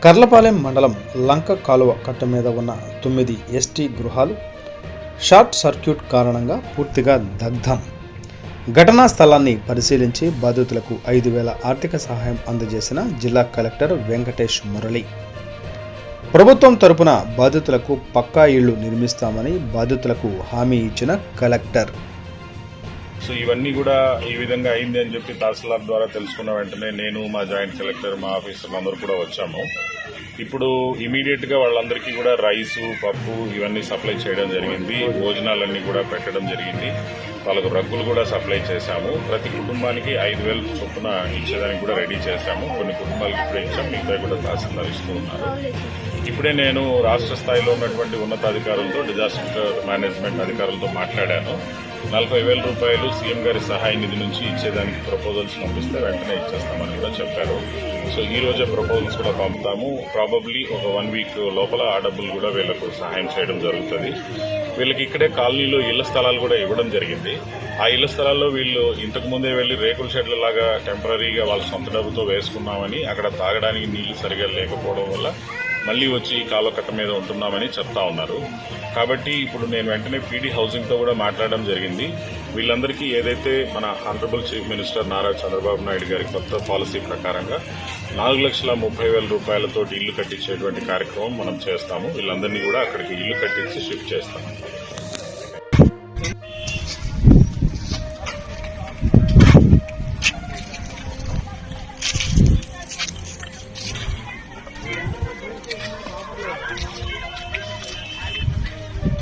కర్లపాలెం మండలం లంక కాలువ కట్ట మీద ఉన్న 9 ఎస్టీ గృహాలు షార్ట్ సర్క్యూట్ కారణంగా పూర్తిగా దగ్ధం. ఘటనా స్థలాన్ని పరిశీలించి బాధితులకు 5,000 ఆర్థిక సహాయం అందజేసిన జిల్లా కలెక్టర్ వెంకటేష్ మురళి. ప్రభుత్వం తరపున బాధితులకు పక్కా ఇళ్లు నిర్మిస్తామని బాధితులకు హామీ ఇచ్చిన కలెక్టర్. సో ఇవన్నీ కూడా ఈ విధంగా అయింది అని చెప్పి తహసీల్దార్ ద్వారా తెలుసుకున్న వెంటనే నేను, మా జాయింట్ కలెక్టర్, మా ఆఫీసర్లు అందరూ కూడా వచ్చాము. ఇప్పుడు ఇమీడియట్ గా వాళ్ళందరికీ కూడా రైసు, పప్పు ఇవన్నీ సప్లై చేయడం జరిగింది. భోజనాలన్నీ కూడా పెట్టడం జరిగింది. వాళ్ళకు రగ్గులు కూడా సప్లై చేశాము. ప్రతి కుటుంబానికి 5,000 చొప్పున ఇచ్చేదానికి కూడా రెడీ చేశాము. కొన్ని కుటుంబాలకు ఇప్పుడే ఇచ్చాము, మిగతా కూడా తహసీల్దార్ ఇస్తూ ఉన్నారు. ఇప్పుడే నేను రాష్ట్ర స్థాయిలో ఉన్నటువంటి ఉన్నతాధికారులతో, డిజాస్టర్ మేనేజ్మెంట్ అధికారులతో మాట్లాడాను. 40,000 రూపాయలు సీఎం గారి సహాయ నిధి నుంచి ఇచ్చేదానికి ప్రపోజల్స్ పంపిస్తే వెంటనే ఇచ్చేస్తామని కూడా చెప్పారు. సో ఈ రోజే ప్రపోజల్స్ కూడా పంపుతాము. ప్రాబబ్లీ ఒక 1 వీక్ లోపల ఆ డబ్బులు కూడా వీళ్లకు సహాయం చేయడం జరుగుతుంది. వీళ్ళకి ఇక్కడే కాలనీలో ఇళ్ల స్థలాలు కూడా ఇవ్వడం జరిగింది. ఆ ఇళ్ల స్థలాల్లో వీళ్ళు ఇంతకు ముందే వెళ్లి రేకుల షెడ్ల లాగా టెంపరీగా వాళ్ళ సొంత డబ్బుతో వేసుకున్నామని, అక్కడ తాగడానికి నీళ్లు సరిగా లేకపోవడం వల్ల మళ్లీ వచ్చి ఈ కాలువ కట్ట మీద ఉంటున్నామని చెప్తా ఉన్నారు. కాబట్టి ఇప్పుడు నేను వెంటనే పీడీ హౌసింగ్ తో కూడా మాట్లాడడం జరిగింది. వీళ్ళందరికీ ఏదైతే మన honourable chief minister Nara Chandrababu Naidu గారి కొత్త పాలసీ ప్రకారంగా 4,30,000 రూపాయలతో ఇల్లు కట్టించేటువంటి కార్యక్రమం మనం చేస్తాము. వీళ్ళందరినీ కూడా అక్కడికి ఇల్లు కట్టించి షిఫ్ట్ చేస్తాము.